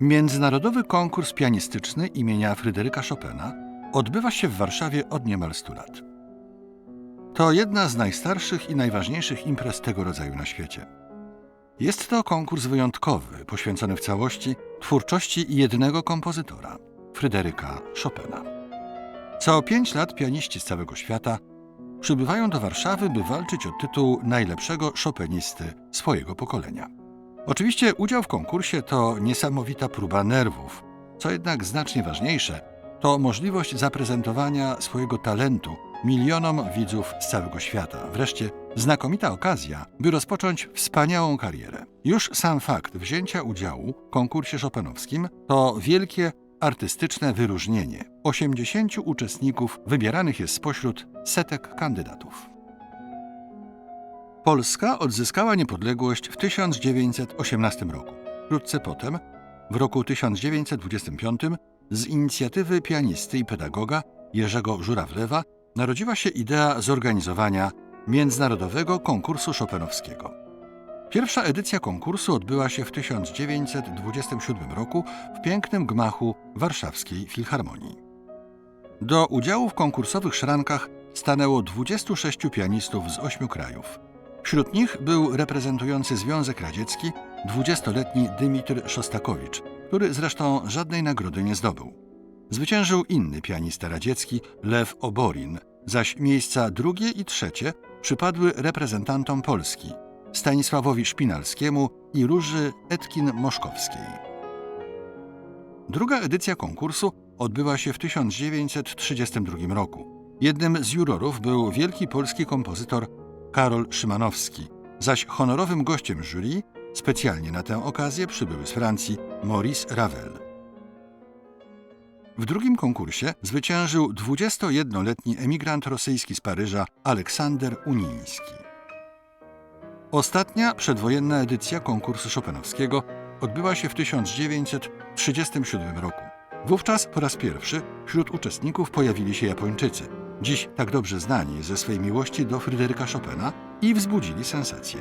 Międzynarodowy konkurs pianistyczny imienia Fryderyka Chopina odbywa się w Warszawie od niemal 100 lat. To jedna z najstarszych i najważniejszych imprez tego rodzaju na świecie. Jest to konkurs wyjątkowy, poświęcony w całości twórczości jednego kompozytora, Fryderyka Chopina. Co 5 lat pianiści z całego świata przybywają do Warszawy, by walczyć o tytuł najlepszego chopinisty swojego pokolenia. Oczywiście udział w konkursie to niesamowita próba nerwów, co jednak znacznie ważniejsze, to możliwość zaprezentowania swojego talentu milionom widzów z całego świata. Wreszcie znakomita okazja, by rozpocząć wspaniałą karierę. Już sam fakt wzięcia udziału w konkursie chopinowskim to wielkie artystyczne wyróżnienie. 80 uczestników wybieranych jest spośród setek kandydatów. Polska odzyskała niepodległość w 1918 roku. Wkrótce potem, w roku 1925, z inicjatywy pianisty i pedagoga Jerzego Żurawlewa narodziła się idea zorganizowania międzynarodowego konkursu chopinowskiego. Pierwsza edycja konkursu odbyła się w 1927 roku w pięknym gmachu Warszawskiej Filharmonii. Do udziału w konkursowych szrankach stanęło 26 pianistów z 8 krajów. Wśród nich był reprezentujący Związek Radziecki 20-letni Dymitr Szostakowicz, który zresztą żadnej nagrody nie zdobył. Zwyciężył inny pianista radziecki Lew Oborin, zaś miejsca drugie i trzecie przypadły reprezentantom Polski Stanisławowi Szpinalskiemu i Róży Etkin-Moszkowskiej. Druga edycja konkursu odbyła się w 1932 roku. Jednym z jurorów był wielki polski kompozytor Karol Szymanowski, zaś honorowym gościem jury specjalnie na tę okazję przybyły z Francji Maurice Ravel. W drugim konkursie zwyciężył 21-letni emigrant rosyjski z Paryża Aleksander Uniński. Ostatnia przedwojenna edycja konkursu chopinowskiego odbyła się w 1937 roku. Wówczas po raz pierwszy wśród uczestników pojawili się Japończycy, dziś tak dobrze znani ze swej miłości do Fryderyka Chopina, i wzbudzili sensację.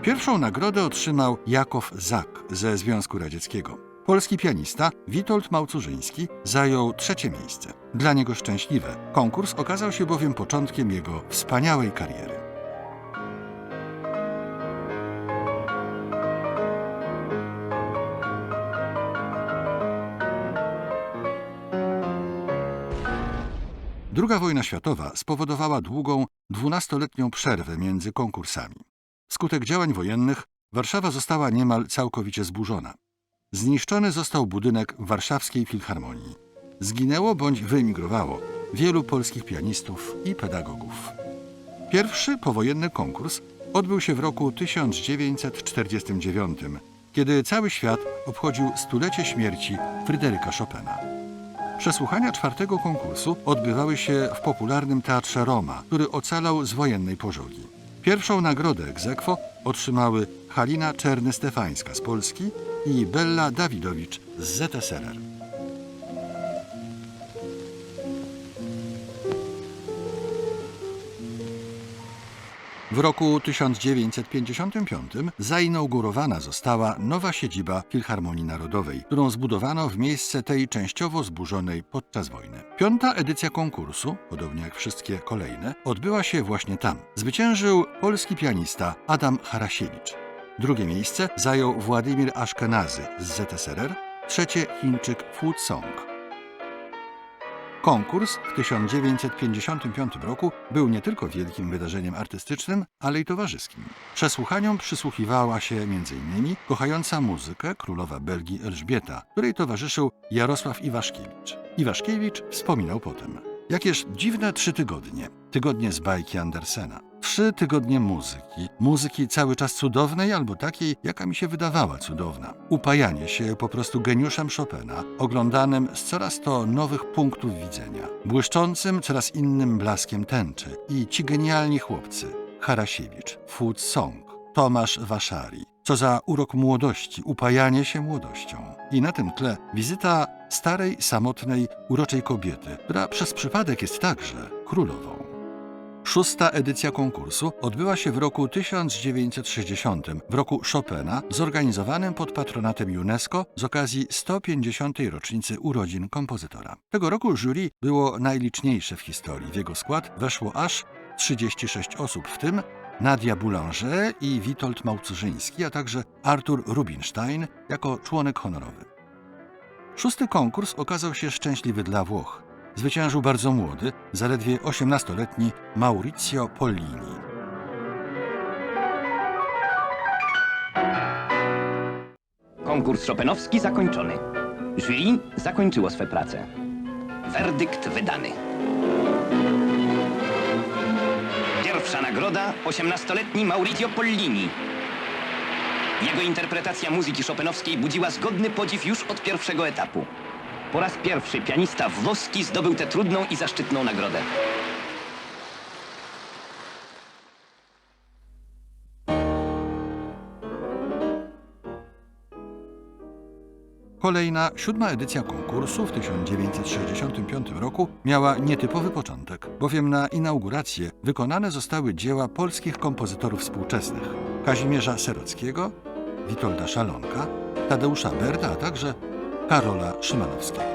Pierwszą nagrodę otrzymał Jakow Zak ze Związku Radzieckiego. Polski pianista Witold Małcurzyński zajął trzecie miejsce. Dla niego szczęśliwe. Konkurs okazał się bowiem początkiem jego wspaniałej kariery. Druga wojna światowa spowodowała długą, 12-letnią przerwę między konkursami. Wskutek działań wojennych Warszawa została niemal całkowicie zburzona. Zniszczony został budynek Warszawskiej Filharmonii. Zginęło bądź wyemigrowało wielu polskich pianistów i pedagogów. Pierwszy powojenny konkurs odbył się w roku 1949, kiedy cały świat obchodził stulecie śmierci Fryderyka Chopina. Przesłuchania czwartego konkursu odbywały się w popularnym Teatrze Roma, który ocalał z wojennej pożogi. Pierwszą nagrodę ex aequo otrzymały Halina Czerny-Stefańska z Polski i Bella Dawidowicz z ZSRR. W roku 1955 zainaugurowana została nowa siedziba Filharmonii Narodowej, którą zbudowano w miejsce tej częściowo zburzonej podczas wojny. Piąta edycja konkursu, podobnie jak wszystkie kolejne, odbyła się właśnie tam. Zwyciężył polski pianista Adam Harasiewicz. Drugie miejsce zajął Władimir Aszkenazy z ZSRR, trzecie Chińczyk Fu Song. Konkurs w 1955 roku był nie tylko wielkim wydarzeniem artystycznym, ale i towarzyskim. Przesłuchaniom przysłuchiwała się m.in. kochająca muzykę królowa Belgii Elżbieta, której towarzyszył Jarosław Iwaszkiewicz. Iwaszkiewicz wspominał potem: jakież dziwne 3 tygodnie. Tygodnie z bajki Andersena. 3 tygodnie muzyki cały czas cudownej albo takiej, jaka mi się wydawała cudowna. Upajanie się po prostu geniuszem Chopina, oglądanym z coraz to nowych punktów widzenia, błyszczącym coraz innym blaskiem tęczy. I ci genialni chłopcy: Harasiewicz, Fu Song, Tomasz Waszary. Co za urok młodości, upajanie się młodością. I na tym tle wizyta starej, samotnej, uroczej kobiety, która przez przypadek jest także królową. Szósta edycja konkursu odbyła się w roku 1960, w roku Chopina, zorganizowanym pod patronatem UNESCO z okazji 150. rocznicy urodzin kompozytora. Tego roku jury było najliczniejsze w historii. W jego skład weszło aż 36 osób, w tym Nadia Boulanger i Witold Małcużyński, a także Artur Rubinstein jako członek honorowy. Szósty konkurs okazał się szczęśliwy dla Włoch. Zwyciężył bardzo młody, zaledwie 18-letni Maurizio Pollini. Konkurs chopinowski zakończony. Jury zakończyło swe prace. Werdykt wydany. Pierwsza nagroda 18-letni Maurizio Pollini. Jego interpretacja muzyki chopinowskiej budziła zgodny podziw już od pierwszego etapu. Po raz pierwszy pianista włoski zdobył tę trudną i zaszczytną nagrodę. Kolejna, siódma edycja konkursu w 1965 roku miała nietypowy początek, bowiem na inaugurację wykonane zostały dzieła polskich kompozytorów współczesnych: Kazimierza Serockiego, Witolda Szalonka, Tadeusza Berda, a także Karola Szymanowskiego.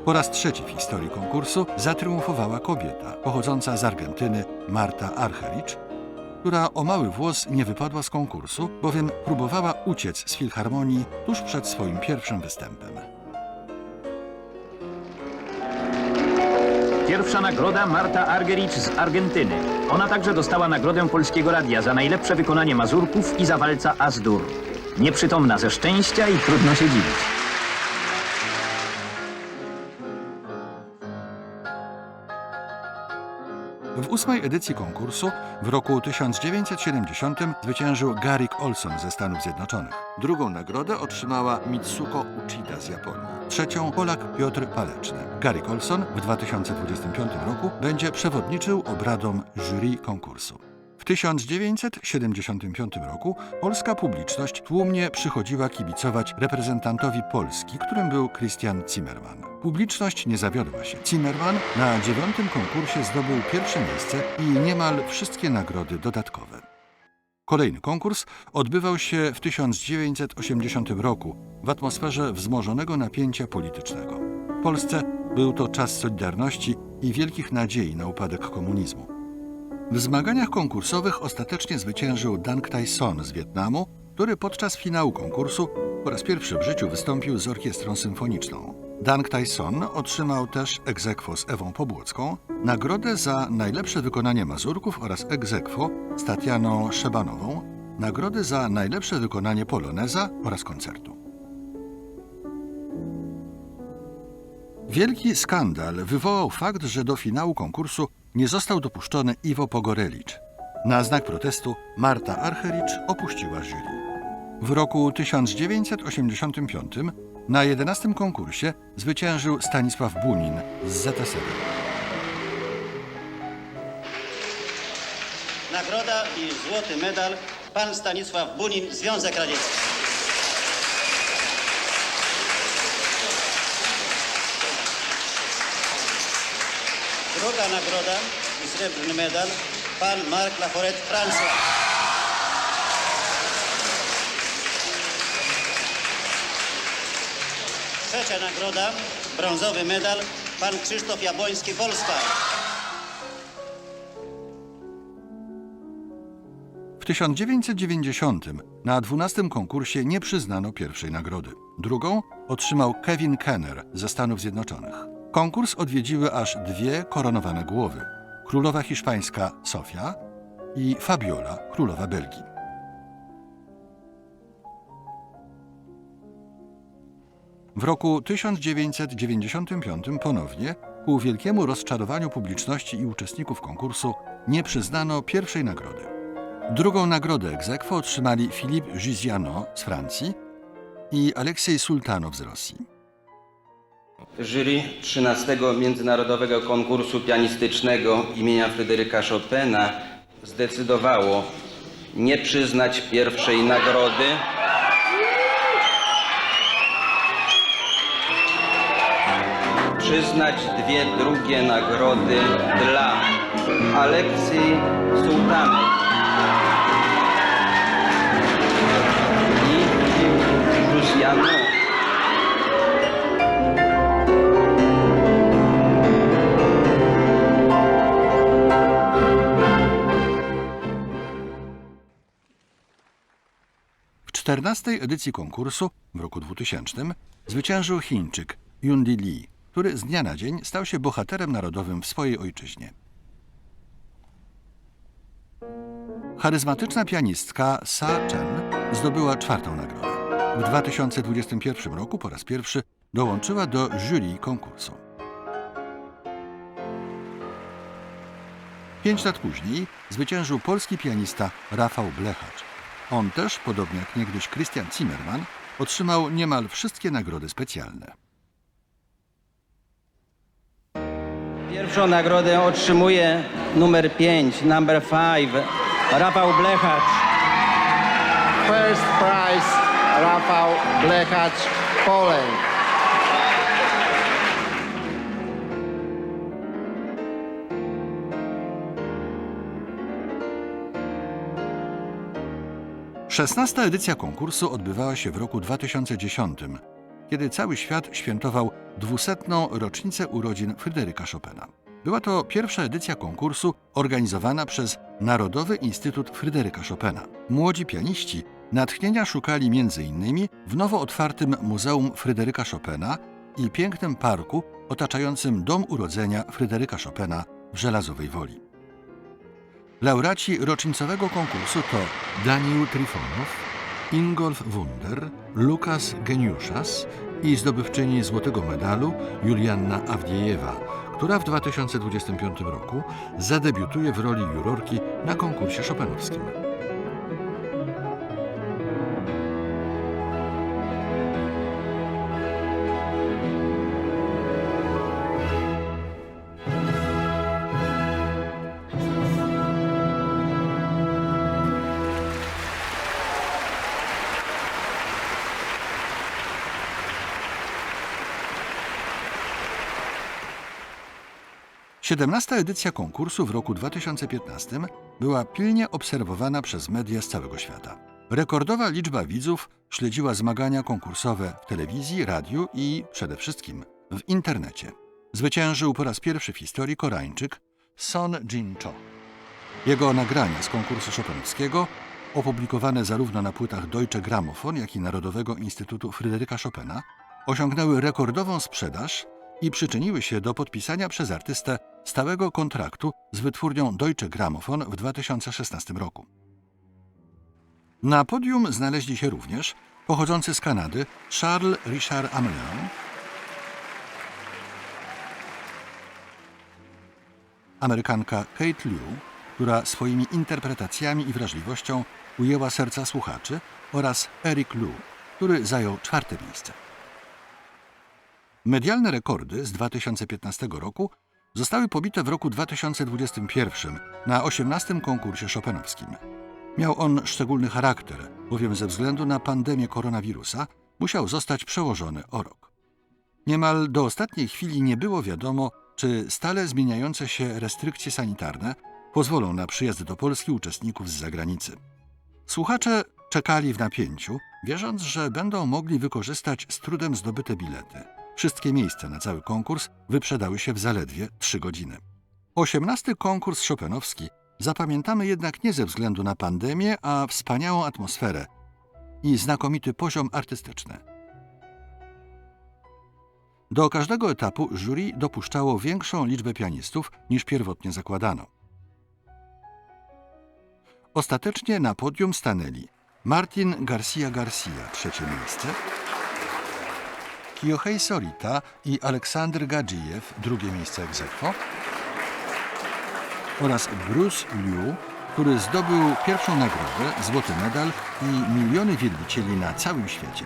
Po raz trzeci w historii konkursu zatriumfowała kobieta pochodząca z Argentyny, Marta Argerich, która o mały włos nie wypadła z konkursu, bowiem próbowała uciec z filharmonii tuż przed swoim pierwszym występem. Pierwsza nagroda Marta Argerich z Argentyny. Ona także dostała nagrodę Polskiego Radia za najlepsze wykonanie mazurków i za walca As-dur. Nieprzytomna ze szczęścia i trudno się dziwić. W ósmej edycji konkursu w roku 1970 zwyciężył Garrick Olson ze Stanów Zjednoczonych. Drugą nagrodę otrzymała Mitsuko Uchida z Japonii. Trzecią Polak Piotr Paleczny. Garrick Olson w 2025 roku będzie przewodniczył obradom jury konkursu. W 1975 roku polska publiczność tłumnie przychodziła kibicować reprezentantowi Polski, którym był Christian Zimmermann. Publiczność nie zawiodła się. Zimmermann na 9. konkursie zdobył pierwsze miejsce i niemal wszystkie nagrody dodatkowe. Kolejny konkurs odbywał się w 1980 roku w atmosferze wzmożonego napięcia politycznego. W Polsce był to czas Solidarności i wielkich nadziei na upadek komunizmu. W zmaganiach konkursowych ostatecznie zwyciężył Dang Tay Son z Wietnamu, który podczas finału konkursu po raz pierwszy w życiu wystąpił z orkiestrą symfoniczną. Dang Tay Son otrzymał też ex aequo z Ewą Pobłocką nagrodę za najlepsze wykonanie mazurków oraz ex aequo z Tatianą Szebanową nagrody za najlepsze wykonanie poloneza oraz koncertu. Wielki skandal wywołał fakt, że do finału konkursu nie został dopuszczony Iwo Pogorelicz. Na znak protestu Marta Argerich opuściła jury. W roku 1985 na 11. konkursie zwyciężył Stanisław Bunin z ZSRR. Nagroda i złoty medal pan Stanisław Bunin, Związek Radziecki. Druga nagroda i srebrny medal pan Marc Laforet, Francja. Trzecia nagroda, brązowy medal pan Krzysztof Jabłoński, Polska. W 1990 na 12. konkursie nie przyznano pierwszej nagrody. Drugą otrzymał Kevin Kenner ze Stanów Zjednoczonych. Konkurs odwiedziły aż dwie koronowane głowy: królowa hiszpańska Sofia i Fabiola, królowa Belgii. W roku 1995 ponownie, ku wielkiemu rozczarowaniu publiczności i uczestników konkursu, nie przyznano pierwszej nagrody. Drugą nagrodę ex aequo otrzymali Philippe Giziano z Francji i Aleksiej Sultanow z Rosji. Jury 13. Międzynarodowego Konkursu Pianistycznego imienia Fryderyka Chopina zdecydowało nie przyznać pierwszej nagrody, przyznać dwie drugie nagrody dla Aleksij Sułtanek i Luciano. W 14. edycji konkursu w roku 2000 zwyciężył Chińczyk Yundi Li, który z dnia na dzień stał się bohaterem narodowym w swojej ojczyźnie. Charyzmatyczna pianistka Sa Chen zdobyła 4. nagrodę. W 2021 roku po raz pierwszy dołączyła do jury konkursu. 5 lat później zwyciężył polski pianista Rafał Blechacz. On też, podobnie jak niegdyś Christian Zimmermann, otrzymał niemal wszystkie nagrody specjalne. Pierwszą nagrodę otrzymuje numer 5, number 5, Rafał Blechacz. First prize, Rafał Blechacz, Poland. Szesnasta edycja konkursu odbywała się w roku 2010, kiedy cały świat świętował 200. rocznicę urodzin Fryderyka Chopina. Była to pierwsza edycja konkursu organizowana przez Narodowy Instytut Fryderyka Chopina. Młodzi pianiści natchnienia szukali m.in. w nowo otwartym Muzeum Fryderyka Chopina i pięknym parku otaczającym dom urodzenia Fryderyka Chopina w Żelazowej Woli. Laureaci rocznicowego konkursu to Daniil Trifonow, Ingolf Wunder, Lukas Geniuszas i zdobywczyni złotego medalu Julianna Awdiejewa, która w 2025 roku zadebiutuje w roli jurorki na konkursie chopinowskim. XVII edycja konkursu w roku 2015 była pilnie obserwowana przez media z całego świata. Rekordowa liczba widzów śledziła zmagania konkursowe w telewizji, radiu i przede wszystkim w internecie. Zwyciężył po raz pierwszy w historii Koreańczyk Son Jin-cho. Jego nagrania z konkursu chopinowskiego, opublikowane zarówno na płytach Deutsche Grammophon, jak i Narodowego Instytutu Fryderyka Chopina, osiągnęły rekordową sprzedaż i przyczyniły się do podpisania przez artystę stałego kontraktu z wytwórnią Deutsche Grammophon w 2016 roku. Na podium znaleźli się również pochodzący z Kanady Charles Richard Amelin, Amerykanka Kate Liu, która swoimi interpretacjami i wrażliwością ujęła serca słuchaczy, oraz Eric Liu, który zajął 4. miejsce. Medialne rekordy z 2015 roku zostały pobite w roku 2021 na 18. konkursie chopinowskim. Miał on szczególny charakter, bowiem ze względu na pandemię koronawirusa musiał zostać przełożony o rok. Niemal do ostatniej chwili nie było wiadomo, czy stale zmieniające się restrykcje sanitarne pozwolą na przyjazd do Polski uczestników z zagranicy. Słuchacze czekali w napięciu, wierząc, że będą mogli wykorzystać z trudem zdobyte bilety. Wszystkie miejsca na cały konkurs wyprzedały się w zaledwie 3 godziny. 18. konkurs chopinowski zapamiętamy jednak nie ze względu na pandemię, a wspaniałą atmosferę i znakomity poziom artystyczny. Do każdego etapu jury dopuszczało większą liczbę pianistów niż pierwotnie zakładano. Ostatecznie na podium stanęli Martin Garcia Garcia, 3. miejsce, Kyohei Sorita i Aleksandr Gadzijew, 2. miejsce ex aequo, oraz Bruce Liu, który zdobył pierwszą nagrodę, złoty medal i miliony wielbicieli na całym świecie.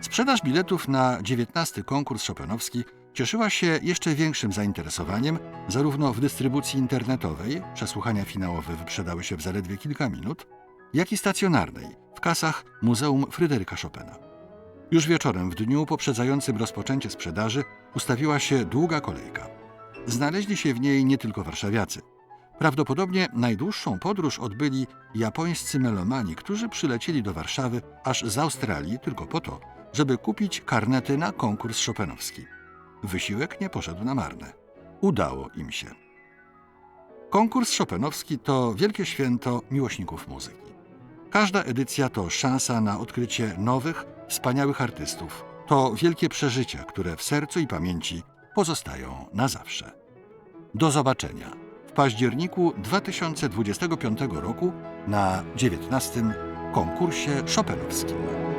Sprzedaż biletów na 19. konkurs chopinowski cieszyła się jeszcze większym zainteresowaniem zarówno w dystrybucji internetowej, przesłuchania finałowe wyprzedały się w zaledwie kilka minut, jak i stacjonarnej, w kasach Muzeum Fryderyka Chopina. Już wieczorem, w dniu poprzedzającym rozpoczęcie sprzedaży, ustawiła się długa kolejka. Znaleźli się w niej nie tylko warszawiacy. Prawdopodobnie najdłuższą podróż odbyli japońscy melomani, którzy przylecieli do Warszawy aż z Australii tylko po to, żeby kupić karnety na konkurs chopinowski. Wysiłek nie poszedł na marne. Udało im się. Konkurs chopinowski to wielkie święto miłośników muzyki. Każda edycja to szansa na odkrycie nowych, wspaniałych artystów. To wielkie przeżycia, które w sercu i pamięci pozostają na zawsze. Do zobaczenia w październiku 2025 roku na 19. konkursie chopinowskim.